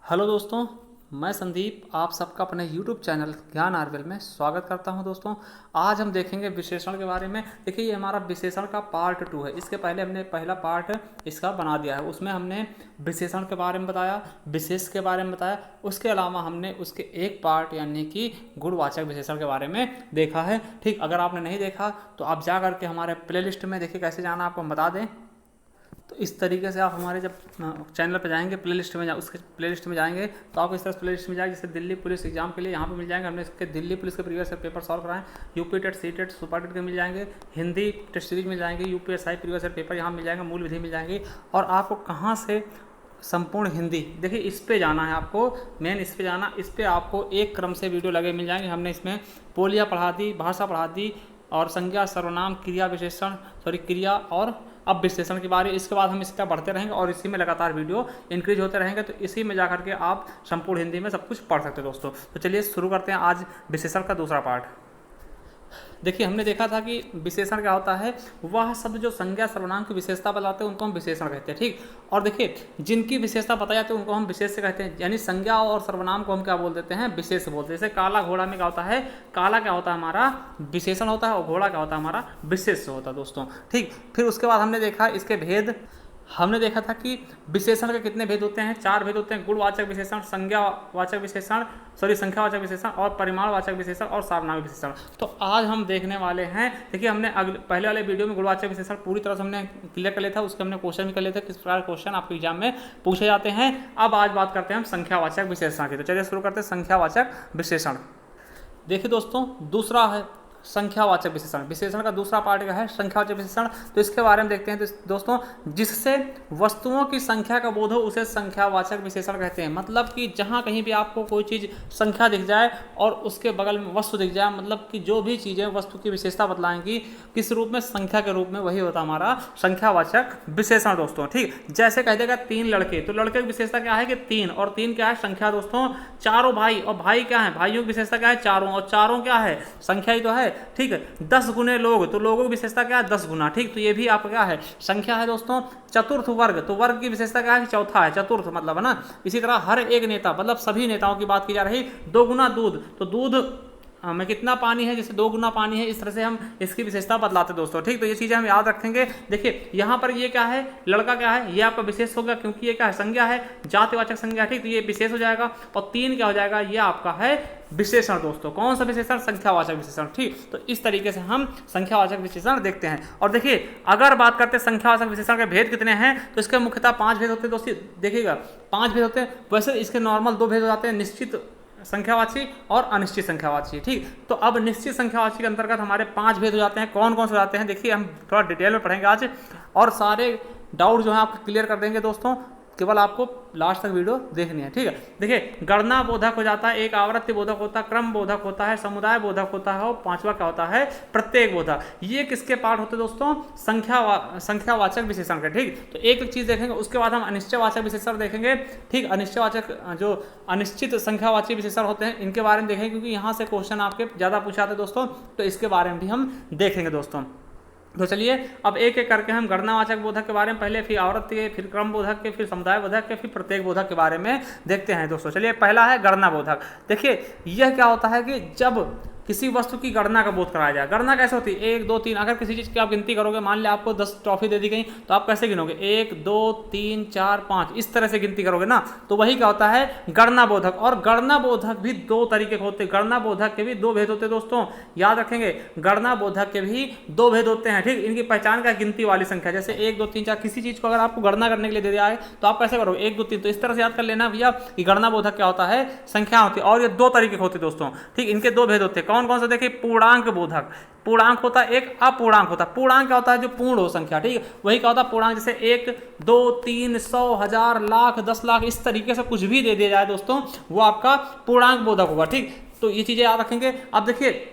Hello दोस्तों, मैं संदीप आप सबका अपने YouTube चैनल ज्ञान आरवेल में स्वागत करता हूं। दोस्तों, आज हम देखेंगे विशेषण के बारे में। देखिए, ये हमारा विशेषण का पार्ट 2 है। इसके पहले हमने पहला पार्ट इसका बना दिया है, उसमें हमने विशेषण के बारे में बताया, विशेष के बारे में बताया। उसके अलावा हमने उसके एक पार्ट यानी कि गुणवाचक विशेषण के बारे में देखा है। ठीक, अगर आपने नहीं देखा तो आप जा करके हमारे प्लेलिस्ट में देखिए, कैसे जाना आपको हम बता दें। तो इस तरीके से आप हमारे जब चैनल पर जाएंगे, प्लेलिस्ट में उसके प्लेलिस्ट में जाएंगे तो आपको इस तरह प्लेलिस्ट में जाएंगे। जैसे दिल्ली पुलिस एग्जाम के लिए यहाँ पे मिल जाएंगे, हमने इसके दिल्ली पुलिस के प्रीवियस पेपर सॉल्व कराएं। UP TET, C TET, super TET के मिल जाएंगे, हिंदी टेस्ट सीरीज मिल जाएंगे, यूपीएसआई प्रीवियस पेपर यहाँ मिल जाएंगे, मूल विधि मिल जाएंगी। और आपको कहाँ से संपूर्ण हिंदी, देखिए इस पे जाना है आपको, मेन इस पे जाना। इस पे आपको एक क्रम से वीडियो लगे मिल जाएंगे। हमने इसमें पोलिया पढ़ा दी, भाषा पढ़ा दी और संज्ञा, सर्वनाम, क्रिया विशेषण, क्रिया और अब विशेषण की बारी। इसके बाद हम इसका बढ़ते रहेंगे और इसी में लगातार वीडियो इंक्रीज होते रहेंगे। तो इसी में जाकर के आप संपूर्ण हिंदी में सब कुछ पढ़ सकते हैं दोस्तों। तो चलिए शुरू करते हैं आज विशेषण का दूसरा पार्ट। देखिए, हमने देखा था कि विशेषण क्या होता है, वह शब्द जो संज्ञा सर्वनाम की विशेषता बताते हैं उनको हम विशेषण कहते हैं। ठीक, और देखिए जिनकी विशेषता बताई जाती है उनको हम विशेष कहते हैं। यानी संज्ञा और सर्वनाम को हम क्या बोल देते हैं, विशेष बोलते हैं। जैसे काला घोड़ा में क्या होता है, काला क्या होता है हमारा विशेषण होता है और घोड़ा क्या होता है हमारा विशेष होता है दोस्तों। ठीक, फिर उसके बाद हमने देखा इसके भेद। हमने देखा था कि विशेषण के कितने भेद होते हैं, 4 भेद होते हैं। गुणवाचक विशेषण, संख्यावाचक विशेषण और परिमाणवाचक विशेषण और सार्वनामिक विशेषण। तो आज हम देखने वाले हैं। देखिए, हमने पहले वाले वीडियो में गुणवाचक विशेषण पूरी तरह से हमने क्लियर कर लिया था, उसके हमने क्वेश्चन भी कर लिए थे, किस प्रकार क्वेश्चन आपके एग्जाम में पूछे जाते हैं। अब आज बात करते हैं हम संख्यावाचक विशेषण की। तो चलिए शुरू करते हैं संख्यावाचक विशेषण। देखिए दोस्तों, दूसरा है संख्यावाचक विशेषण। विशेषण का दूसरा पार्ट क्या है, संख्यावाचक विशेषण। तो इसके बारे में देखते हैं। तो दोस्तों, जिससे वस्तुओं की संख्या का बोध हो उसे संख्यावाचक विशेषण कहते हैं। मतलब कि जहाँ कहीं भी आपको कोई चीज़ संख्या दिख जाए और उसके बगल में वस्तु दिख जाए, मतलब कि जो भी चीज़ें वस्तु की विशेषता बतलाएंगी किस रूप में, संख्या के रूप में, वही होता हमारा संख्यावाचक विशेषण दोस्तों। ठीक, जैसे कह देगा 3 लड़के, तो लड़के की विशेषता क्या है कि 3, और 3 क्या है, संख्या दोस्तों। 4 भाई, और भाई क्या है, भाइयों की विशेषता क्या है, 4, और 4 क्या है, संख्या ही तो है। ठीक है, 10 गुने लोग, तो लोगों की विशेषता क्या है, 10 गुना। ठीक, तो ये भी आपका क्या है, संख्या है दोस्तों। चतुर्थ वर्ग, तो वर्ग की विशेषता क्या है, चौथा है, चतुर्थ मतलब है ना। इसी तरह हर एक नेता, मतलब सभी नेताओं की बात की जा रही। 2 गुना दूध, तो दूध में कितना पानी है, जैसे 2 गुना पानी है, इस तरह से हम इसकी विशेषता बदलाते हैं दोस्तों। ठीक, तो ये चीज़ें हम याद रखेंगे। देखिए यहाँ पर ये क्या है, लड़का क्या है, ये आपका विशेष होगा क्योंकि ये क्या है, संज्ञा है, जातिवाचक संज्ञा। ठीक, तो ये विशेष हो जाएगा। और 3 क्या हो जाएगा, ये आपका है विशेषण दोस्तों। कौन सा विशेषण, संख्यावाचक विशेषण। ठीक, तो इस तरीके से हम संख्यावाचक विशेषण देखते हैं। और देखिए, अगर बात करते हैं संख्यावाचक विशेषण के भेद कितने हैं, तो इसके मुख्यतः 5 भेद होते हैं दोस्तों। देखिएगा, 5 भेद होते हैं। वैसे इसके नॉर्मल 2 भेद हो जाते हैं, निश्चित संख्यावाची और अनिश्चित संख्यावाची। ठीक, तो अब निश्चित संख्यावाची के अंतर्गत हमारे 5 भेद हो जाते हैं। कौन कौन से हो जाते हैं, देखिए हम थोड़ा डिटेल में पढ़ेंगे आज, और सारे डाउट जो है आपको क्लियर कर देंगे दोस्तों। केवल आपको लास्ट तक वीडियो देखनी है। ठीक है, देखिए गणना बोधक हो जाता है, एक आवृत्ति बोधक होता है, क्रम बोधक होता है, समुदाय बोधक होता है, और 5वां क्या होता है, प्रत्येक बोधक। ये किसके पार्ट होते हैं दोस्तों, संख्यावाचक विशेषण के। ठीक, तो एक चीज देखेंगे, उसके बाद हम अनिश्चयवाचक विशेषण देखेंगे। ठीक, अनिश्चयवाचक जो अनिश्चित संख्यावाची विशेषण होते हैं इनके बारे में देखेंगे, क्योंकि यहाँ से क्वेश्चन आपके ज्यादा पूछे जाते हैं दोस्तों। तो इसके बारे में भी हम देखेंगे दोस्तों। तो चलिए अब एक एक करके हम गणनावाचक बोधक के बारे में पहले, फिर आवृत्ति के, फिर क्रम बोधक के, फिर समुदाय बोधक के, फिर प्रत्येक बोधक के बारे में देखते हैं दोस्तों। चलिए, पहला है गणना बोधक। देखिए यह क्या होता है कि जब किसी वस्तु की गणना का बोध कराया जाए। गणना कैसे होती है, 1 2 3। अगर किसी चीज़ की आप गिनती करोगे, मान लिया आपको 10 टॉफी दे दी गई, तो आप कैसे गिनोगे, 1 2 3 4 5, इस तरह से गिनती करोगे ना। तो वही क्या होता है, गणना बोधक। और गणना बोधक भी 2 तरीके के होते हैं। गणना बोधक के भी 2 भेद होते हैं दोस्तों, याद रखेंगे। गणना बोधक के भी 2 भेद होते हैं। ठीक, इनकी पहचान का गिनती वाली संख्या, जैसे 1 2 3 4। किसी चीज़ को अगर आपको गणना करने के लिए दे दिया है तो आप कैसे करोगे, 1 2 3। तो इस तरह से याद कर लेना भैया कि गणना बोधक क्या होता है, संख्या होती है। और ये 2 तरीके के होते हैं दोस्तों। ठीक, इनके 2 भेद होते हैं। कौन कौन से, देखिए पूर्णांक बोधक। पूर्णांक होता है, एक अपूर्णांक होता है। पूर्णांक क्या होता है, जो पूर्ण हो संख्या। ठीक है, वही क्या होता है पूर्णांक। जैसे 1 2 3 100 1000 लाख 10 लाख, इस तरीके से कुछ भी दे दिया जाए दोस्तों, वो आपका पूर्णांक बोधक होगा। ठीक, तो ये चीजें याद रखेंगे। अब देखिए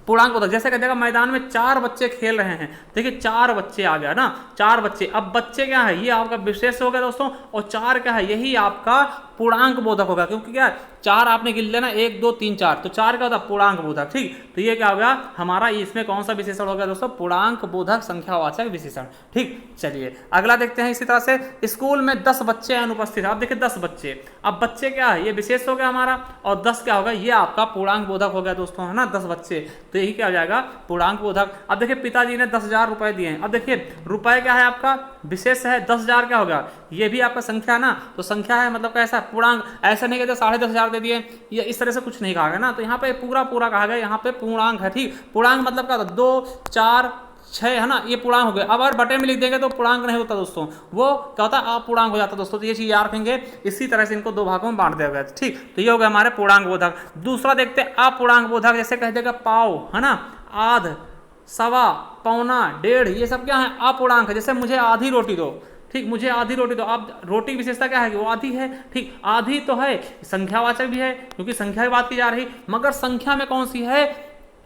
पूर्णांक बोधक, जैसे कहते हैं मैदान में 4 बच्चे खेल रहे हैं। देखिए 4 बच्चे आ गया ना, 4 बच्चे। अब बच्चे क्या है, ये आपका विशेष हो गया दोस्तों, और 4 क्या है, यही आपका पूर्णांक बोधक होगा, क्योंकि क्या 4 आपने गिन लेना 1 2 3 4, तो 4 क्या होता है पूर्णांक बोधक। ठीक, तो ये क्या हो गया हमारा, इसमें कौन सा विशेषण हो गया दोस्तों, पूर्णांक बोधक संख्यावाचक विशेषण। ठीक, चलिए अगला देखते हैं। इसी तरह से स्कूल में 10 बच्चे अनुपस्थित है। अब देखिए 10 बच्चे, अब बच्चे क्या है, ये विशेष हो गया हमारा, और 10 क्या होगा, ये आपका पूर्णांक बोधक हो गया दोस्तों, है ना, 10 बच्चे, तो यही क्या हो जाएगा पूर्णांक बोधक। अब देखिए पिताजी ने 10,000 रुपए दिए हैं। अब देखिए रुपए क्या है आपका विशेष है, 10,000 क्या होगा, ये भी आपका संख्या ना, तो संख्या है मतलब कैसा पूर्णांक, ऐसा नहीं कहते 10,500 दे दिए, ये इस तरह से कुछ नहीं कहा गया ना, तो यहाँ पे पूरा पूरा कहा गया, यहाँ पे पूर्णांक है। ठीक, पूर्णांक मतलब क्या होता है 2 4 6 है ना, ये पूर्णांक हो गए। अब अगर बटे में लिख देंगे तो पूर्णांक नहीं होता दोस्तों, वो क्या होता है अपूर्णांक हो जाता दोस्तों, तो ये चीज याद रखेंगे। इसी तरह से इनको 2 भागों में बांट दिया गया। ठीक, तो ये हो गया हमारे पूर्णांक बोधक। दूसरा देखते हैं अपूर्णांक बोधक, जैसे कह देगा पाव, है ना, आध, सवा, पौना, डेढ़, ये सब क्या है अपूर्णांक है। जैसे मुझे आधी रोटी दो, ठीक, मुझे आधी रोटी दो। अब रोटी की विशेषता क्या है कि वो आधी है। ठीक, आधी तो है, संख्यावाचक भी है क्योंकि संख्या की बात की जा रही, मगर संख्या में कौन सी है,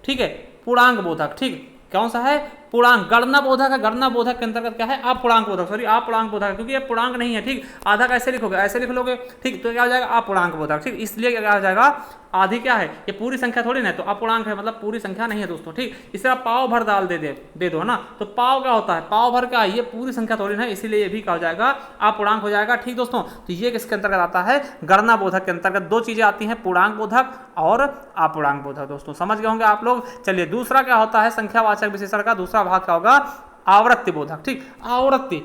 ठीक है, पूर्णांक बोधक। ठीक, कौन सा है पूर्णांक, गणना बोधक है, गणना बोधक के अंतर्गत क्या है अपूर्णांक बोधक, सॉरी अपूर्णांक बोधक, क्योंकि ये पूर्णांक नहीं है। ठीक, आधा कैसे लिखोगे, ऐसे लिख लोगे। ठीक, तो क्या हो जाएगा अपूर्णांक बोधक। ठीक, इसलिए क्या हो जाएगा, आधी क्या है, ये पूरी संख्या थोड़ी ना, तो अपूर्णांक है मतलब पूरी संख्या नहीं है दोस्तों। ठीक, इस तरह पाव भर दाल दे दो, है ना, तो पाव क्या होता है, पाव भर क्या है, ये पूरी संख्या थोड़ी ना, इसीलिए ये भी क्या हो जाएगा अपूर्णांक हो जाएगा। ठीक दोस्तों, तो ये किसके अंतर्गत आता है, गणना बोधक के अंतर्गत। 2 चीजें आती हैं, पूर्णांक बोधक और अपूर्णांक बोधक। दोस्तों समझ गए होंगे आप लोग। चलिए दूसरा क्या होता है संख्यावाचक विशेषण का दूसरा भाग क्या होगा, आवृत्ति बोधक। ठीक, आवृत्ति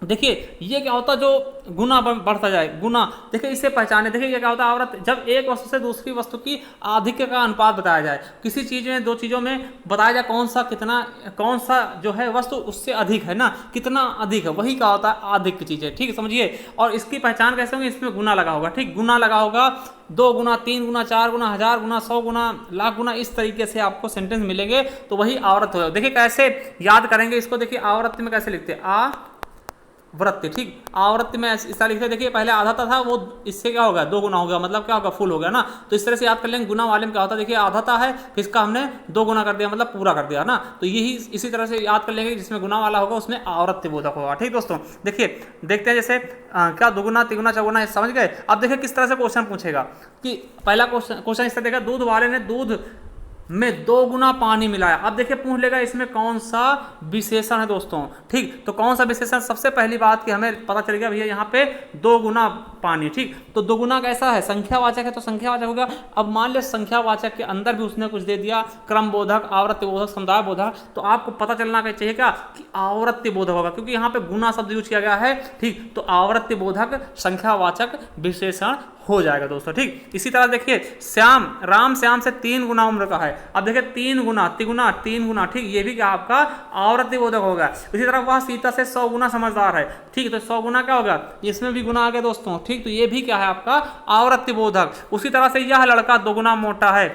देखिए ये क्या होता है, जो गुना बढ़ता जाए, गुना देखिए इसे पहचाने। देखिए ये क्या होता है आवृत्ति, जब एक वस्तु से दूसरी वस्तु की आधिक्य का अनुपात बताया जाए, किसी चीज में 2 चीजों में बताया जाए कौन सा कितना, कौन सा जो है वस्तु उससे अधिक है ना, कितना अधिक है, वही क्या होता है आधिक्य चीज है। ठीक समझिए, और इसकी पहचान कैसे होगी, इसमें गुना लगा होगा। ठीक, गुना लगा होगा, 2 गुना 3 गुना 4 गुना 1000 गुना 100 गुना लाख गुना, इस तरीके से आपको सेंटेंस मिलेंगे, तो वही आवृत्ति होगा। देखिए कैसे याद करेंगे इसको, देखिए आवृत्ति में कैसे लिखते हैं वृत्ति। ठीक, आवृत्ति में इस तरह लिखते, देखिए पहले आधा था वो इससे क्या होगा 2 गुना हो गया, मतलब क्या होगा फुल हो गया ना, तो इस तरह से याद कर लेंगे। गुना वाले में क्या होता है, देखिए आधा है फिर इसका हमने 2 गुना कर दिया, मतलब पूरा कर दिया ना, तो यही इसी तरह से याद कर लेंगे, जिसमें गुना वाला होगा उसमें आवृत्ति बोधक होगा। ठीक दोस्तों, देखिए देखते हैं जैसे क्या 2 गुना 3 गुना 4 गुना, समझ गए। अब देखिए किस तरह से क्वेश्चन पूछेगा, कि पहला क्वेश्चन इस तरह देखा, दूध वाले ने दूध में 2 गुना पानी मिलाया। अब देखिए पूछ लेगा इसमें कौन सा विशेषण है दोस्तों। ठीक, तो कौन सा विशेषण, सबसे पहली बात कि हमें पता चल गया भैया यहाँ पे 2 गुना पानी। ठीक, तो 2 गुना कैसा है, संख्यावाचक है, तो संख्यावाचक होगा। अब मान लिया संख्यावाचक के अंदर भी उसने कुछ दे दिया, क्रम बोधक, आवृत्ति बोधक, समुदाय बोधक, तो आपको पता चलना चाहिए क्या कि आवृत्ति बोधक होगा, क्योंकि यहाँ पे गुना शब्द यूज किया गया है। ठीक, तो आवृत्ति बोधक संख्यावाचक विशेषण हो जाएगा दोस्तों। ठीक, इसी तरह देखिए राम श्याम से 3 गुना उम्र का है। अब देखिए 3 गुना 3 गुना, ठीक, ये भी क्या आपका आवृत्ति बोधक होगा। इसी तरह वह सीता से 100 गुना समझदार है। ठीक, तो 100 गुना क्या होगा, इसमें भी गुना आ गया दोस्तों। ठीक, तो ये भी क्या है आपका आवृत्ति बोधक। उसी तरह से यह लड़का 2 गुना मोटा है।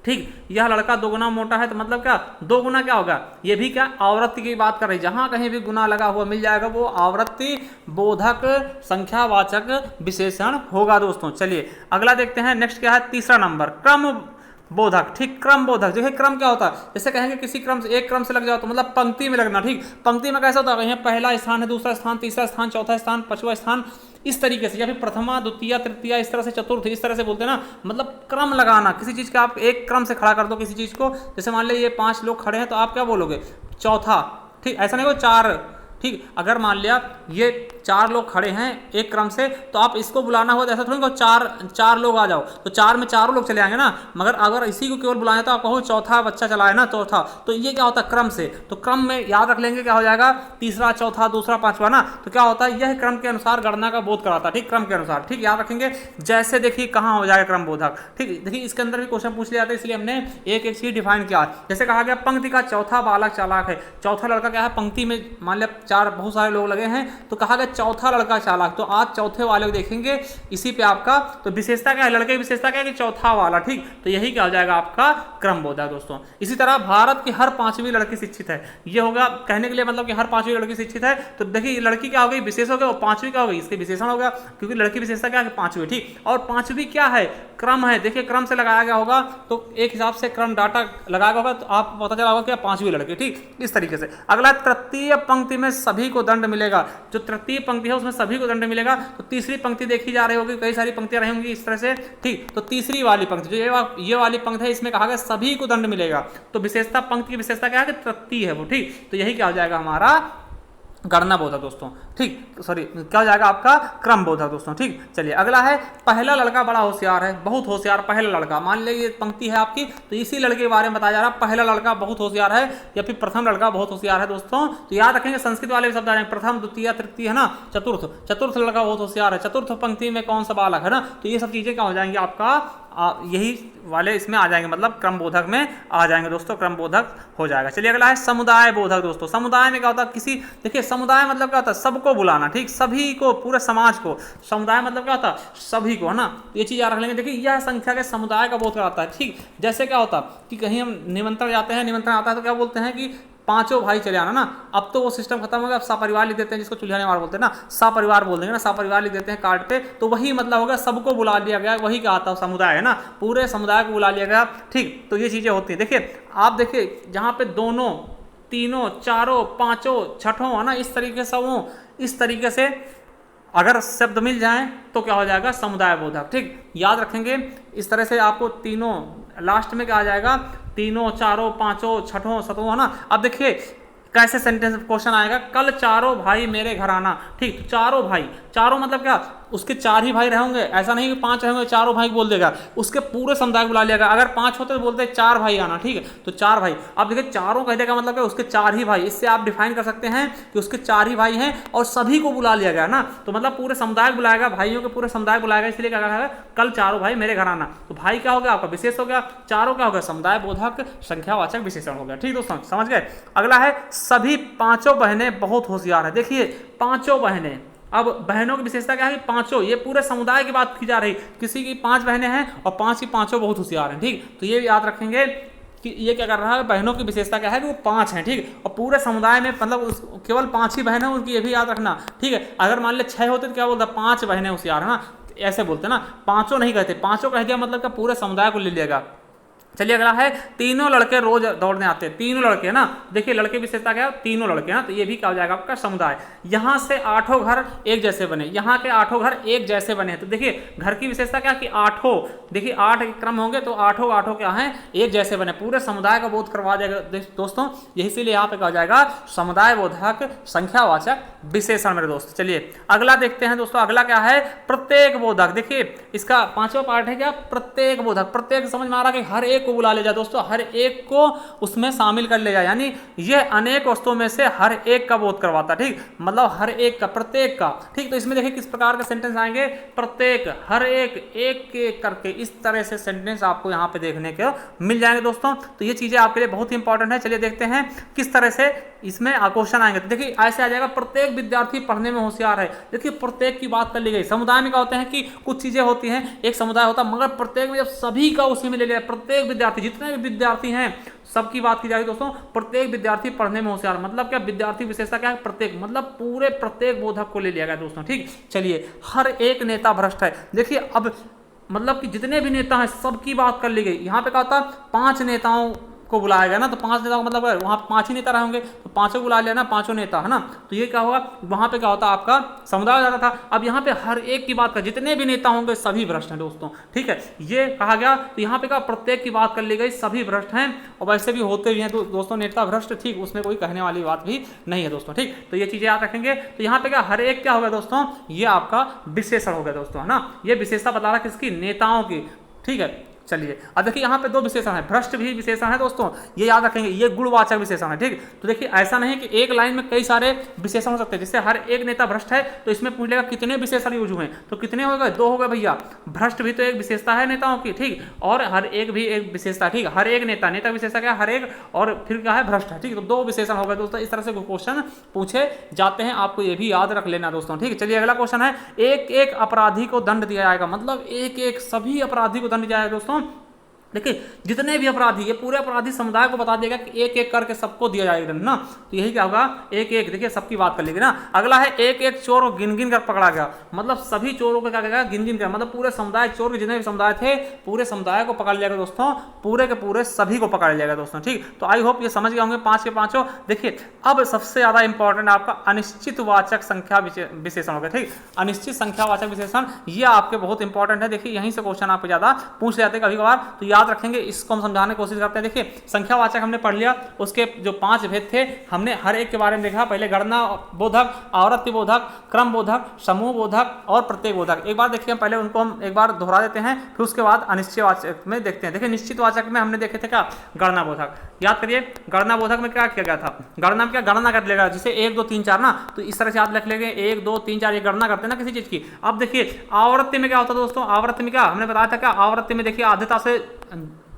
ठीक, यह लड़का 2 गुना मोटा है, तो मतलब क्या 2 गुना क्या होगा, ये भी क्या आवृत्ति की बात कर रही है। जहां कहीं भी गुना लगा हुआ मिल जाएगा वो आवृत्ति बोधक संख्यावाचक विशेषण होगा दोस्तों। चलिए अगला देखते हैं, नेक्स्ट क्या है तीसरा नंबर, क्रम बोधक। ठीक, क्रम बोधक, देखिए क्रम क्या होता है, जैसे कहेंगे किसी क्रम से एक क्रम से लग जाओ, तो मतलब पंक्ति में लगना। ठीक, पंक्ति में कैसा होता है, यहाँ पहला स्थान है, दूसरा स्थान, तीसरा स्थान, चौथा स्थान, 5वां स्थान, इस तरीके से, या फिर प्रथमा द्वितीय तृतीय, इस तरह से चतुर्थ, इस तरह से बोलते हैं ना, मतलब क्रम लगाना किसी चीज का। आप एक क्रम से खड़ा कर दो किसी चीज को, जैसे मान लीजिए ये 5 लोग खड़े हैं, तो आप क्या बोलोगे चौथा। ठीक, ऐसा नहीं हो 4। ठीक, अगर मान लिया ये 4 लोग खड़े हैं एक क्रम से, तो आप इसको बुलाना हुआ तो ऐसा थोड़ी कहो 4 लोग आ जाओ, तो 4 में 4 लोग चले आएंगे ना, मगर अगर इसी को केवल बुलाना तो आप कहो चौथा बच्चा चला है ना, चौथा। तो ये क्या होता है क्रम से, तो क्रम में याद रख लेंगे क्या हो जाएगा, तीसरा, चौथा, दूसरा, 5वां ना, तो क्या होता है यह क्रम के अनुसार गणना का बोध कराता है। ठीक, क्रम के अनुसार। ठीक, याद रखेंगे। जैसे देखिए कहाँ हो जाएगा क्रम बोधक। ठीक, देखिए इसके अंदर भी क्वेश्चन पूछ लिया जाता है, इसलिए हमने एक एक चीज डिफाइन किया। जैसे कहा गया पंक्ति का चौथा बालक चालाक है, चौथा लड़का क्या है, पंक्ति में मान लिया 4 बहुत सारे लोग लगे हैं, तो कहा गया चौथा लड़का चालाक, तो आज चौथे वाले को देखेंगे इसी पे आपका, तो विशेषता क्या है, लड़के की विशेषता क्या है कि चौथा वाला। ठीक, तो यही क्या हो जाएगा आपका क्रम बोधक दोस्तों। इसी तरह भारत की हर 5वीं लड़की शिक्षित है, ये होगा कहने के लिए मतलब कि हर 5वीं लड़की शिक्षित है, तो देखिए लड़की क्या हो गई विशेष हो गया, और 5वीं क्या हो गई इसके विशेषण होगा, क्योंकि लड़की विशेषता क्या है 5वीं। ठीक, और 5वीं क्या है, क्रम है। देखिए क्रम से लगाया गया होगा, तो एक हिसाब से क्रम डाटा लगाया होगा, तो आप पता चला होगा कि 5वीं लड़की। ठीक, इस तरीके से। अगला तृतीय पंक्ति में सभी को दंड मिलेगा, जो तृतीय पंक्ति है उसमें सभी को दंड मिलेगा। तो तीसरी पंक्ति देखी जा रही होगी, कई सारी पंक्तियां रहेंगी इस तरह से, ठीक। तो तीसरी वाली पंक्ति जो ये वाली पंक्ति है इसमें कहा गया सभी को दंड मिलेगा। तो विशेषता, पंक्ति की विशेषता क्या है कि तृतीय है वो, ठीक। तो यही क्या हो जाएगा हमारा गणना बोधक दोस्तों, ठीक। सॉरी, क्या हो जाएगा आपका क्रम बोधक दोस्तों, ठीक। चलिए अगला है, पहला लड़का बड़ा होशियार है, बहुत होशियार पहला लड़का। मान लीजिए ये पंक्ति है आपकी, तो इसी लड़के के बारे में बताया जा रहा है, पहला लड़का बहुत होशियार है या फिर प्रथम लड़का बहुत होशियार है दोस्तों। तो याद रखेंगे संस्कृत वाले शब्द आ जाएंगे, प्रथम, द्वितीय, तृतीय, है ना, चतुर्थ लड़का बहुत होशियार है, चतुर्थ पंक्ति में कौन सा बालक है ना। तो ये सब चीजें क्या हो जाएंगी आपका यही वाले इसमें आ जाएंगे, मतलब क्रम बोधक में आ जाएंगे दोस्तों, क्रम बोधक हो जाएगा। चलिए अगला है समुदाय बोधक दोस्तों। समुदाय में क्या होता है, किसी, देखिए समुदाय मतलब क्या होता है, सबको बुलाना, ठीक, सभी को, पूरे समाज को। समुदाय मतलब क्या होता है, सभी को, है ना। ये चीज याद रख लेंगे। देखिए यह संख्या के समुदाय का बोध कराता है, ठीक। जैसे क्या होता है कि कहीं हम निमंत्रण जाते हैं, निमंत्रण आता है तो क्या बोलते हैं कि पांचों भाई चले आना ना। अब तो वो सिस्टम खत्म हो गया, अब सपरिवार लिख देते हैं, जिसको चूल्हा निवार बोलते हैं ना, सपरिवार बोल देंगे ना, सपरिवार लिख देते हैं कार्ड पे। तो वही मतलब हो गया, सबको बुला लिया गया, वही क्या आता है समुदाय, है ना, पूरे समुदाय को बुला लिया गया, ठीक। तो ये चीजें होती हैं। देखिए आप देखिए जहाँ पे दोनों, तीनों, चारों, पांचों, छठों, है ना, इस तरीके से वो, इस तरीके से अगर शब्द मिल जाएं तो क्या हो जाएगा समुदाय बोधक, ठीक। याद रखेंगे इस तरह से आपको तीनों, लास्ट में क्या आ जाएगा, तीनों, चारों, पांचों, छठों, सतों, है ना। अब देखिए कैसे सेंटेंस क्वेश्चन आएगा, कल चारों भाई मेरे घर आना, ठीक। तो चारों भाई, चारों मतलब क्या, उसके चार ही भाई रहेंगे, ऐसा नहीं कि पांच रहेंगे चारों भाई बोल देगा, उसके पूरे समुदाय को बुला लिया। अगर पांच होते तो बोलते चार भाई आना, ठीक है। तो चार भाई, अब देखिए चारों कह देगा मतलब उसके चार ही भाई, इससे आप डिफाइन कर सकते हैं कि उसके चार ही भाई हैं और सभी को बुला लिया गया ना। तो मतलब पूरे समुदाय को बुलाएगा, भाइयों के पूरे समुदाय को बुलाएगा, इसलिए क्या कहा, कल चारों भाई मेरे घर आना। तो भाई क्या हो गया आपका विशेष हो गया, चारों क्या हो गया समुदाय बोधक संख्यावाचक विशेषण हो गया, ठीक दोस्तों, समझ गए। अगला है सभी पांचों बहनें बहुत होशियार है। देखिए पांचों बहनें, अब बहनों की विशेषता क्या है, पांचों, ये पूरे समुदाय की बात की जा रही, किसी की पांच बहनें हैं और पांच की पांचों बहुत होशियार हैं, ठीक। तो ये भी याद रखेंगे कि ये क्या कर रहा है, बहनों की विशेषता क्या है कि वो पांच हैं, ठीक। और पूरे समुदाय में मतलब केवल पांच ही बहनें उनकी, ये भी याद रखना, ठीक है। अगर मान ले छह होते तो क्या बोलता, पांच बहनें होशियार, है ना, ऐसे बोलते ना, पांचों नहीं कहते, पांचों कह दिया मतलब क्या पूरे समुदाय को ले लिएगा। चलिए अगला है तीनों लड़के रोज दौड़ने आते हैं, तीनों लड़के ना। देखिए लड़के विशेषता क्या है, तीनों लड़के ना, तो ये भी क्या हो जाएगा आपका समुदाय। यहाँ से आठों घर एक जैसे बने, यहाँ के आठों घर एक जैसे बने हैं। तो देखिए घर की विशेषता क्या कि आठों, देखिए आठ क्रम होंगे तो आठों आठों क्या है एक जैसे बने, पूरे समुदाय का बोध करवा जाएगा दोस्तों। यही इसीलिए यहाँ पे क्या हो जाएगा समुदाय बोधक संख्यावाचक विशेषण मेरे दोस्त। चलिए अगला देखते हैं दोस्तों, अगला क्या है प्रत्येक बोधक। देखिए इसका पांचवा पार्ट है क्या, प्रत्येक बोधक। प्रत्येक समझ में आ रहा है कि हर एक को बुला ले जाए दोस्तों, हर एक को उसमें शामिल कर ले जाए, यानी ये अनेक वस्तुओं में से हर एक का बोध करवाता, ठीक, मतलब हर एक का, प्रत्येक का, ठीक। तो इसमें देखिए किस प्रकार के सेंटेंस आएंगे, प्रत्येक, हर एक, एक एक करके, इस तरह से सेंटेंस आपको यहाँ पे देखने को मिल जाएंगे दोस्तों। तो ये चीजें आपके लिए बहुत ही इंपॉर्टेंट है। चलिए देखते हैं किस तरह से इसमें क्वेश्चन आएंगे। तो देखिए ऐसे आ जाएगा प्रत्येक विद्यार्थी पढ़ने में होशियार है। देखिए प्रत्येक की बात कर ली गई। समुदाय में क्या होते हैं कि कुछ चीजें होती हैं, एक समुदाय होता है, मगर प्रत्येक में जब सभी का उसी में ले लिया, प्रत्येक विद्यार्थी, जितने भी विद्यार्थी हैं सबकी बात की जाएगी दोस्तों। प्रत्येक विद्यार्थी पढ़ने में होशियार मतलब क्या, विद्यार्थी विशेषता क्या है प्रत्येक, मतलब पूरे प्रत्येक बोधक को ले लिया गया दोस्तों, ठीक। चलिए हर एक नेता भ्रष्ट है। देखिए अब मतलब कि जितने भी नेता हैं सबकी बात कर ली गई। यहाँ पे क्या होता है पांच नेताओं को बुलाया गया ना, तो पांच नेताओं का मतलब वहां पांच ही नेता रहेंगे, तो पांचों बुला लिया ना, पांचों नेता, है ना। तो ये क्या होगा, वहां पे क्या होता आपका समुदाय जाता था। अब यहाँ पे हर एक की बात कर, जितने भी नेता होंगे सभी भ्रष्ट हैं दोस्तों, ठीक है, ये कहा गया। तो यहाँ पे क्या प्रत्येक की बात कर ली गई, सभी भ्रष्ट हैं, और वैसे भी होते भी हैं तो दोस्तों नेता भ्रष्ट, ठीक, उसमें कोई कहने वाली बात भी नहीं है दोस्तों, ठीक। तो ये चीजें याद रखेंगे। तो यहाँ पे क्या हर एक क्या होगा दोस्तों, ये आपका विशेषण हो गया दोस्तों, है ना। ये विशेषता बता रहा किसकी, नेताओं की, ठीक है। चलिए अब देखिए यहाँ पे दो विशेषण है, भ्रष्ट भी विशेषण है दोस्तों, ये याद रखेंगे, ये गुणवाचक विशेषण है, ठीक। तो देखिए ऐसा नहीं कि एक लाइन में कई सारे विशेषण हो सकते हैं, जैसे हर एक नेता भ्रष्ट है तो इसमें पूछ लेगा कितने विशेषण यूज हुए, तो कितने हो गए, दो हो गए भैया। भ्रष्ट भी तो एक विशेषता है नेताओं की, ठीक, और हर एक भी एक विशेषता, ठीक। हर एक नेता, नेता विशेषता क्या हर एक, और फिर क्या है भ्रष्ट है, ठीक। तो दो विशेषण हो गए दोस्तों। इस तरह से क्वेश्चन पूछे जाते हैं, आपको ये भी याद रख लेना दोस्तों, ठीक। चलिए अगला क्वेश्चन है, एक एक अपराधी को दंड दिया जाएगा, मतलब एक एक सभी अपराधी को दंड दिया जाएगा दोस्तों। देखिए जितने भी अपराधी, ये पूरे अपराधी समुदाय को बता देगा कि एक एक करके सबको दिया जाएगा ना, तो यही क्या होगा, एक एक, देखिए सबकी बात कर लेगी ना। अगला है एक एक चोर को गिन गिन कर पकड़ा गया, मतलब सभी चोरों को क्या करेगा, गिन गिन कर, मतलब पूरे समुदाय, चोर के जितने भी समुदाय थे पूरे समुदाय को पकड़ लिया गया दोस्तों, पूरे के पूरे सभी को पकड़ लिया गया दोस्तों। ठीक, तो आई होप ये समझ गए होंगे 5 के 5। देखिए अब सबसे ज्यादा इंपॉर्टेंट आपका अनिश्चित वाचक संख्या विशेषण हो गया। ठीक, अनिश्चित संख्या वाचक विशेषण ये आपके बहुत इंपॉर्टेंट है। देखिए यहीं से क्वेश्चन आपको ज्यादा पूछ जाते हैं कभी कभार, तो याद रखेंगे, इसको हम समझाने की कोशिश करते हैं। देखिए संख्यावाचक हमने पढ़ लिया, उसके जो 5 भेद थे हमने हर एक के बारे में देखा। पहले गणना बोधक, आवृत्ति बोधक, क्रम बोधक, समूह बोधक और प्रत्येक बोधक। एक बार देखिए पहले उनको हम एक बार दोहरा देते हैं, फिर उसके बाद अनिश्चित वाचक में देखते हैं। देखिए निश्चित वाचक में हमने देखे थे क्या, गणना बोधक। याद करिए गणना बोधक में क्या किया गया था, गणना में क्या गणना कर लेगा, जैसे 1 2 3 4 ना, तो इस तरह से याद रख लेंगे 1 2 3 4, ये गणना करते हैं ना किसी चीज की। अब देखिए आवृत्ति में क्या होता है दोस्तों, आवृत्ति में क्या हमने बताया था, क्या आवृत्ति में देखिए आधेता से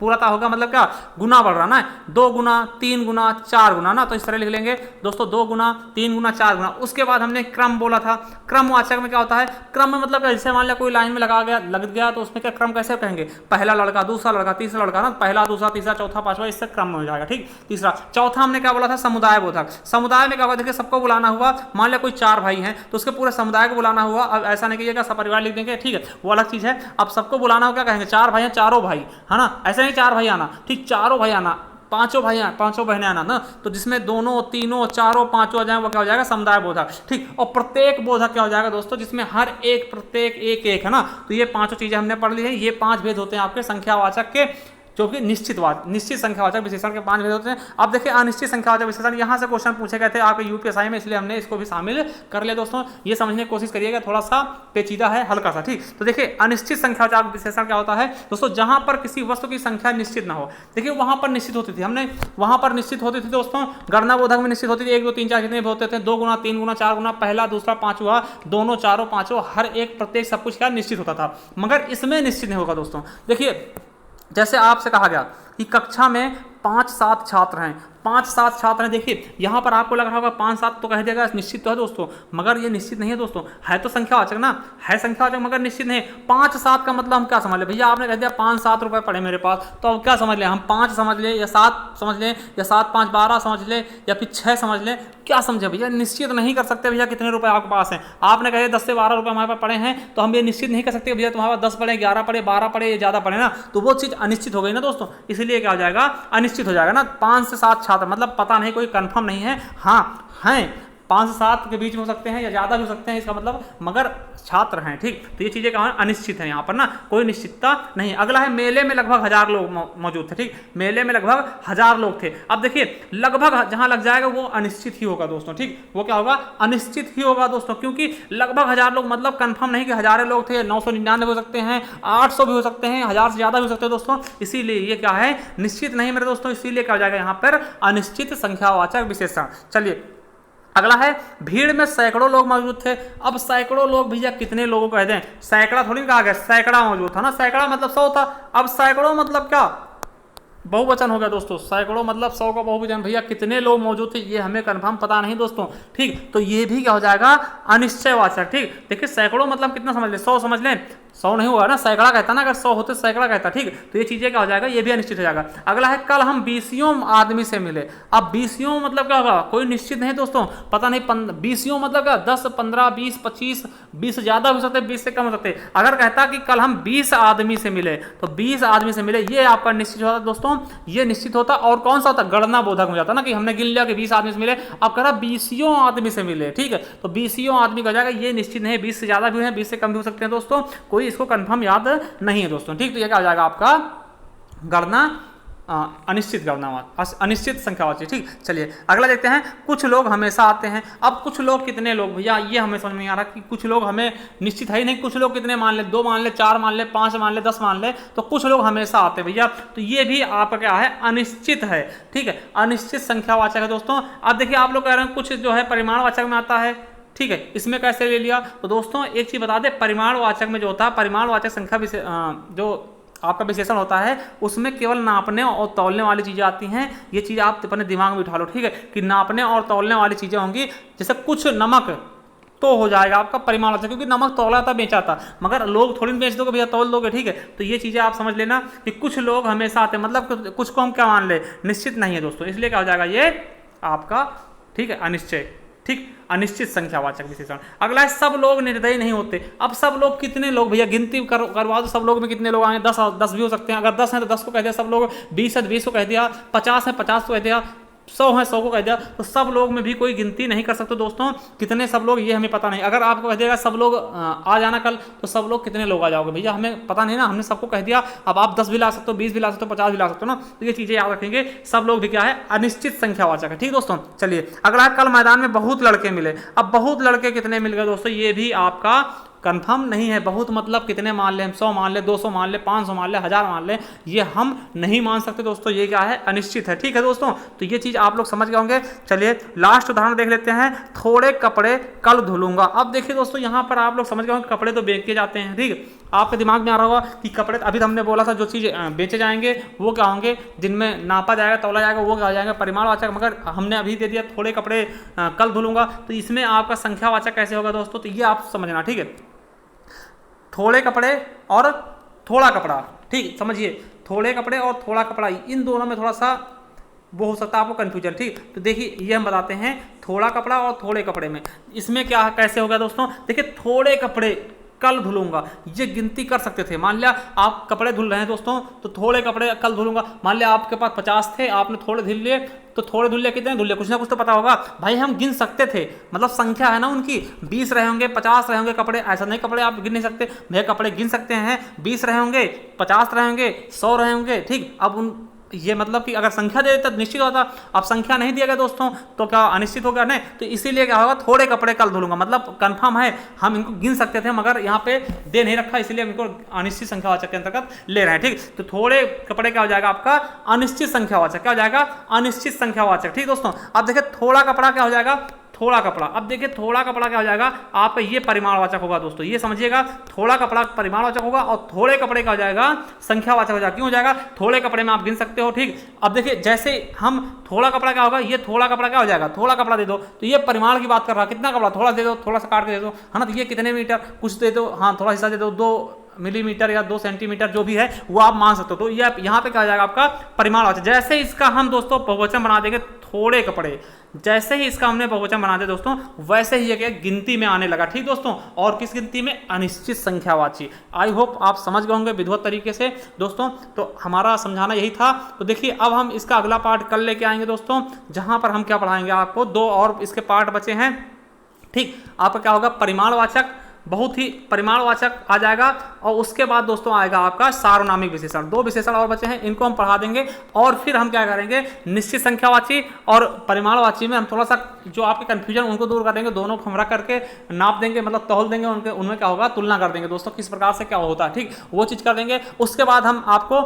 पूराता होगा, मतलब क्या गुना बढ़ रहा ना, 2 गुना 3 गुना 4 गुना ना, तो इस तरह लिख लेंगे दोस्तों 2 गुना 3 गुना 4 गुना। उसके बाद हमने क्रम बोला था, क्रमवाचक में क्या होता है, क्रम में मतलब जैसे मान लिया कोई लाइन में लग गया तो उसमें क्या क्रम कैसे कहेंगे, पहला लड़का दूसरा लड़का तीसरा लड़का ना, पहला दूसरा तीसरा चौथा पांचवा, इससे क्रम हो जाएगा। ठीक, तीसरा। चौथा हमने क्या बोला था, समुदाय बोधक। समुदाय में क्या होगा, देखिए सबको बुलाना हुआ, मान लिया कोई 4 भाई हैं तो उसके पूरे समुदाय को बुलाना हुआ। अब ऐसा नहीं कीजिएगा सपरिवार लिख देंगे, ठीक है, वो अलग चीज है। अब सबको बुलाना हो क्या कहेंगे, 4 भाई हैं चारों भाई, है ना, ऐसे नहीं 4 भाई आना, ठीक, चारों भाई आना, पांचों भाई पांचों बहनें आना ना, तो जिसमें दोनों तीनों चारों पांचों आ जाए वो क्या हो जाएगा, समुदाय बोधक। ठीक, और प्रत्येक बोधक क्या हो जाएगा दोस्तों, जिसमें हर एक प्रत्येक एक एक है ना, तो ये 5 चीजें हमने पढ़ ली है। ये 5 भेद होते हैं आपके संख्यावाचक के, जो कि निश्चित संख्यावाचक विशेषण के 5 भेद होते हैं। अब देखिए अनिश्चित संख्यावाचक विशेषण, यहाँ से क्वेश्चन पूछे गए थे आपके यूपीएसआई में, इसलिए हमने इसको भी शामिल कर लिया दोस्तों। ये समझने की कोशिश करिएगा, थोड़ा सा पेचीदा है हल्का सा। ठीक, तो देखिए अनिश्चित संख्यावाचक विशेषण क्या होता है दोस्तों, जहां पर किसी वस्तु की संख्या निश्चित ना हो। देखिए वहां पर निश्चित होती थी, हमने वहां पर निश्चित होती थी दोस्तों, गणना बोधक में निश्चित होती थी 1 2 3 4 कितने होते थे, 2 गुना 3 गुना 4 गुना, पहला दूसरा पांचवा, दोनों चारों पांचों, हर एक प्रत्येक सब कुछ क्या निश्चित होता था। मगर इसमें निश्चित नहीं होगा दोस्तों। देखिए जैसे आपसे कहा गया कि कक्षा में 5-7 छात्र हैं, 5-7 छात्र हैं। देखिए यहाँ पर आपको लग रहा होगा 5-7 तो कह देगा निश्चित तो है दोस्तों, मगर ये निश्चित नहीं है दोस्तों, है तो संख्यावाचक ना, है संख्यावाचक मगर निश्चित नहीं। 5-7 का मतलब हम क्या समझ ले भैया, आपने कह दिया 5-7 रुपए पड़े मेरे पास, तो अब क्या समझ लें हम, 5 समझ लें या 7 समझ लें या 7 5 12 समझ लें या फिर 6 समझ लें, क्या समझे भैया, निश्चित नहीं कर सकते भैया कितने रुपए आपके पास हैं। आपने कहे 10 से 12 रुपए हमारे पास पड़े हैं, तो हम ये निश्चित नहीं कर सकते भैया तुम्हारे पास 10 पड़े 11 पड़े 12 पड़े ये ज्यादा पड़े ना, तो वो चीज अनिश्चित हो गई ना दोस्तों, इसलिए क्या हो जाएगा, अनिश्चित हो जाएगा ना। 5 से 7 छात्र मतलब पता नहीं, कोई कंफर्म नहीं है, हाँ हैं 5 से 7 के बीच में हो सकते हैं या ज्यादा भी हो सकते हैं, इसका मतलब मगर छात्र हैं। ठीक, तो ये चीजें कहाँ अनिश्चित है, यहाँ पर ना कोई निश्चितता नहीं। अगला है मेले में लगभग 1000 लोग मौजूद थे। ठीक, मेले में लगभग 1000 लोग थे। अब देखिए लगभग जहां लग जाएगा वो अनिश्चित ही होगा दोस्तों। ठीक, वो क्या होगा, अनिश्चित ही होगा दोस्तों, क्योंकि लगभग 1000 लोग मतलब कंफर्म नहीं कि 1000 लोग थे, 999 हो सकते हैं, 800 भी हो सकते हैं, 1000 से ज्यादा भी हो सकते हैं दोस्तों, इसीलिए ये क्या है, निश्चित नहीं मेरे दोस्तों, इसीलिए क्या हो जाएगा यहाँ पर अनिश्चित संख्यावाचक विशेषण। चलिए अगला है भीड़ में सैकड़ों लोग मौजूद थे। अब सैकड़ों लोग भैया कितने लोगों को कह दें, सैकड़ा थोड़ी कहा गया, सैकड़ा मौजूद था ना, सैकड़ा मतलब 100 था। अब सैकड़ों मतलब क्या, बहुवचन हो गया दोस्तों, सैकड़ों मतलब 100 का बहुवचन। भैया कितने लोग मौजूद थे ये हमें कंफर्म पता नहीं दोस्तों। ठीक, तो ये भी क्या हो जाएगा, अनिश्चयवाचक। ठीक, देखिए सैकड़ों मतलब कितना समझ लें, 100 समझ लें, 100 नहीं हुआ ना, सैकड़ा कहता ना, अगर 100 होते सैकड़ा कहता। ठीक, तो ये चीजें क्या हो जाएगा, ये भी अनिश्चित हो जाएगा। अगला है कल हम 20 आदमी से मिले। अब 20 मतलब क्या होगा, कोई निश्चित नहीं दोस्तों, पता नहीं 20 मतलब क्या, 10 15 20 25, 20 से ज्यादा हो सकते, 20 से कम हो सकते। अगर कहता कि कल हम 20 आदमी से मिले, तो 20 आदमी से मिले, ये आपका निश्चित होता दोस्तों, ये निश्चित होता। और कौन सा होता, गणना बोधक हो जाता ना, कि हमने गिन लिया कि 20 आदमी से मिले, अब कह रहा 20 आदमी से मिले। ठीक है, तो 20 आदमी का जाएगा, ये निश्चित नहीं, 20 से ज्यादा भी है, 20 से कम भी हो सकते हैं दोस्तों, कोई इसको कंफर्म याद नहीं है दोस्तों। ठीक, तो ये क्या हो जाएगा आपका गणना अनिश्चित गणना, अनिश्चित संख्यावाची। ठीक, चलिए अगला देखते हैं, कुछ लोग हमेशा आते हैं। अब कुछ लोग कितने लोग भैया, ये हमें समझ नहीं आ रहा कि कुछ लोग हमें निश्चित है ही नहीं, कुछ लोग कितने मान ले, 2 मान ले, 4 मान ले, 5 मान ले, 10 मान ले, तो कुछ लोग हमेशा आते हैं भैया, तो ये भी आपका क्या है, अनिश्चित है। ठीक है, अनिश्चित संख्यावाचक है दोस्तों। अब देखिए आप लोग कह रहे हैं कुछ जो है परिमाणवाचक में आता है। ठीक है, इसमें कैसे ले लिया, तो दोस्तों एक चीज बता दें, परिमाणवाचक में जो होता है, परिमाणवाचक संख्या जो आपका विशेषण होता है, उसमें केवल नापने और तौलने वाली चीजें आती हैं। ये चीज आप अपने दिमाग में उठा लो। ठीक है, कि नापने और तौलने वाली चीजें होंगी, जैसे कुछ नमक तो हो जाएगा आपका परिमाणवाचक, क्योंकि नमक तौला था बेचा था, मगर लोग थोड़ी बेच दोगे भैया, तौल दोगे, ठीक है। तो ये चीज़ें आप समझ लेना कि कुछ लोग हमेशा आते हैं, मतलब कुछ को हम क्या मान ले, निश्चित नहीं है दोस्तों, इसलिए क्या हो जाएगा ये आपका, ठीक है, अनिश्चय, ठीक, अनिश्चित संख्यावाचक विशेषण। अगला है सब लोग निर्दयी नहीं होते। अब सब लोग कितने लोग भैया, गिनती करवा दो, सब लोग में कितने लोग आएंगे, 10 भी हो सकते हैं। अगर 10 हैं तो 10 को कह दिया सब लोग, 20 है तो 20 को कह दिया, 50 है 50 को कह दिया, 100 है 100 को कह दिया, तो सब लोग में भी कोई गिनती नहीं कर सकते दोस्तों। कितने सब लोग ये हमें पता नहीं। अगर आपको कह दिएगा सब लोग आ जाना कल, तो सब लोग कितने लोग आ जाओगे भैया, हमें पता नहीं ना, हमने सबको कह दिया। अब आप 10 भी ला सकते हो, 20 भी ला सकते हो, 50 भी ला सकते हो ना, तो ये चीजें याद रखेंगे। सब लोग भी क्या है, अनिश्चित संख्यावाचक है, ठीक दोस्तों। चलिए अगला है, कल मैदान में बहुत लड़के मिले। अब बहुत लड़के कितने मिल गए दोस्तों, ये भी आपका कंफर्म नहीं है। बहुत मतलब कितने मान ले, हम 100 मान ले, 200 मान ले, 500 मान ले, 1000 मान ले, ये हम नहीं मान सकते दोस्तों, ये क्या है, अनिश्चित है, ठीक है दोस्तों। तो ये चीज आप लोग समझ गए होंगे। चलिए लास्ट उदाहरण देख लेते हैं, थोड़े कपड़े कल धुलूंगा। अब देखिए दोस्तों, यहाँ पर आप लोग समझ गए होंगे, कपड़े तो बेचे जाते हैं, ठीक है। आपके दिमाग में आ रहा होगा कि कपड़े, अभी हमने बोला था जो चीज बेचे जाएंगे वो क्या होंगे, जिनमें नापा जाएगा, तौला जाएगा, वो क्या हो जाएगा, परिमाणवाचक। मगर हमने अभी दे दिया थोड़े कपड़े कल धुलूंगा, तो इसमें आपका संख्यावाचक कैसे होगा दोस्तों, तो ये आप समझना, ठीक है। थोड़े कपड़े और थोड़ा कपड़ा, ठीक, समझिए, थोड़े कपड़े और थोड़ा कपड़ा, इन दोनों में थोड़ा सा वो हो सकता है आपको कंफ्यूजन, ठीक। तो देखिए ये हम बताते हैं, थोड़ा कपड़ा और थोड़े कपड़े में, इसमें क्या कैसे होगा दोस्तों, देखिए थोड़े कपड़े कल धुलूंगा, ये गिनती कर सकते थे। मान लिया आप कपड़े धुल रहे हैं दोस्तों, तो थोड़े कपड़े कल धुलूंगा, मान लिया आपके पास 50 थे, आपने थोड़े धुल लिए, तो थोड़े धुल लिए, कितने धुल लिए, कुछ ना कुछ तो पता होगा भाई, हम गिन सकते थे, मतलब संख्या है ना उनकी, 20 रहे होंगे, 50 रहे होंगे कपड़े, ऐसा नहीं कपड़े आप गिन नहीं सकते भैया, कपड़े गिन सकते हैं, 20 रहे होंगे, 50 रहे होंगे, 100 रहे होंगे, ठीक। अब उन ये मतलब कि अगर संख्या दे देता निश्चित होता, अब संख्या नहीं दिया गया दोस्तों, तो क्या अनिश्चित हो गया, नहीं। तो इसीलिए क्या होगा, थोड़े कपड़े कल धुलूंगा, मतलब कंफर्म है, हम इनको गिन सकते थे, मगर यहाँ पे दे नहीं रखा, इसलिए हम इनको अनिश्चित संख्यावाचक के अंतर्गत ले रहे हैं, ठीक। तो थोड़े कपड़े क्या हो जाएगा आपका, अनिश्चित संख्यावाचक, क्या हो जाएगा, अनिश्चित संख्यावाचक, ठीक दोस्तों। अब देखिए थोड़ा कपड़ा क्या हो जाएगा, थोड़ा कपड़ा। अब देखिए थोड़ा कपड़ा क्या हो जाएगा आपका, ये परिमाणवाचक होगा दोस्तों, ये समझिएगा, थोड़ा कपड़ा परिमाणवाचक होगा और थोड़े कपड़े का हो जाएगा संख्यावाचक हो जाएगा। क्यों हो जाएगा, थोड़े कपड़े में आप गिन सकते हो, ठीक। अब देखिए जैसे हम थोड़ा कपड़ा क्या होगा, ये थोड़ा कपड़ा क्या हो जाएगा, थोड़ा कपड़ा दे दो, तो ये परिमाण की बात कर रहा है, कितना कपड़ा, थोड़ा दे दो, थोड़ा सा काट के दे दो, है ना, तो ये कितने मीटर, कुछ दे दो, हाँ थोड़ा हिस्सा दे दो, 2 मिलीमीटर या 2 सेंटीमीटर जो भी है वो आप मान सकते हो। तो ये यहाँ पे क्या हो जाएगा आपका परिमाणवाचक। जैसे इसका हम दोस्तों बहुवचन बना देंगे थोड़े कपड़े, जैसे ही इसका हमने बहुवचन बना दिया दोस्तों, वैसे ही ये गिनती में आने लगा, ठीक दोस्तों। और किस गिनती में, अनिश्चित संख्यावाची। आई होप आप समझ गए होंगे विधिवत तरीके से दोस्तों। तो हमारा समझाना यही था। तो देखिए अब हम इसका अगला पार्ट कल लेके आएंगे दोस्तों, जहां पर हम क्या पढ़ाएंगे आपको, 2 और इसके पार्ट बचे हैं, ठीक। आपका क्या होगा, परिमाणवाचक, बहुत ही परिमाणवाचक आ जाएगा, और उसके बाद दोस्तों आएगा आपका सार्वनामिक विशेषण। 2 विशेषण और बचे हैं, इनको हम पढ़ा देंगे, और फिर हम क्या करेंगे, निश्चित संख्यावाची और परिमाणवाची में हम थोड़ा सा जो आपके कंफ्यूजन उनको दूर कर देंगे, दोनों को हम रख करके नाप देंगे, मतलब तौल देंगे, उनमें क्या होगा, तुलना कर देंगे दोस्तों, किस प्रकार से क्या होता है, ठीक, वो चीज़ कर देंगे। उसके बाद हम आपको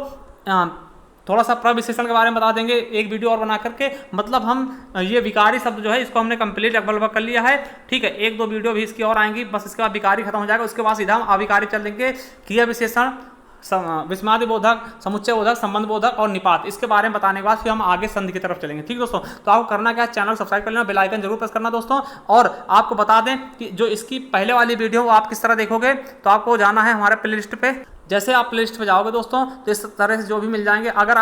थोड़ा सा प्रविशेषण के बारे में बता देंगे, एक वीडियो और बना करके, मतलब हम ये विकारी शब्द जो है इसको हमने कंप्लीट लगभग कर लिया है, ठीक है। 1-2 वीडियो भी इसकी और आएंगी, बस इसके बाद विकारी खत्म हो जाएगा, उसके बाद सीधा हम अविकारी चल देंगे। क्रिया विशेषण, विस्मादि बोधक, समुच्चय बोधक, संबंध बोधक और निपात, इसके बारे में बताने के बाद फिर हम आगे संधि की तरफ चलेंगे, ठीक दोस्तों। तो आपको करना क्या है, चैनल सब्सक्राइब कर लेना, बेल आइकन जरूर प्रेस करना दोस्तों। और आपको बता दें कि जो इसकी पहले वाली वीडियो आप किस तरह देखोगे, तो आपको जाना है हमारे प्ले लिस्ट पे। जैसे आप प्ले लिस्ट पे जाओगे दोस्तों, तो इस तरह से जो भी मिल जाएंगे। अगर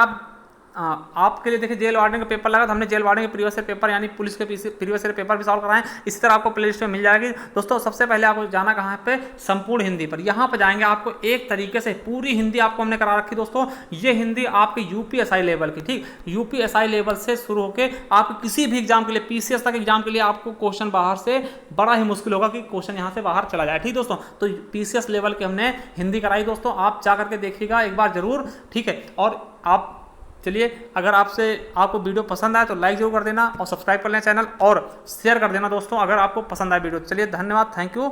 आपके लिए देखिए जेल वार्डन का पेपर लगा, तो हमने जेल वार्डन के प्रीवियस ईयर पेपर यानी पुलिस के प्रीवियस ईयर पेपर भी सॉल्व कराएं, इसी तरह आपको प्ले लिस्ट में मिल जाएगी दोस्तों। सबसे पहले आपको जाना कहाँ पे, संपूर्ण हिंदी पर, यहाँ पर जाएंगे, आपको एक तरीके से पूरी हिंदी आपको हमने करा रखी दोस्तों। ये हिंदी आपके यूपीएसआई लेवल की, ठीक, यूपीएसआई लेवल से शुरू होकर आपको किसी भी एग्जाम के लिए, पीसीएस तक एग्जाम के लिए आपको क्वेश्चन बाहर से बड़ा ही मुश्किल होगा कि क्वेश्चन यहाँ से बाहर चला जाए, ठीक दोस्तों। तो पीसीएस लेवल के हमने हिंदी कराई दोस्तों, आप जा करके देखिएगा एक बार जरूर, ठीक है। और आप चलिए, अगर आपको वीडियो पसंद आए तो लाइक जरूर कर देना, और सब्सक्राइब कर लेना चैनल, और शेयर कर देना दोस्तों अगर आपको पसंद आए वीडियो। चलिए धन्यवाद, थैंक यू।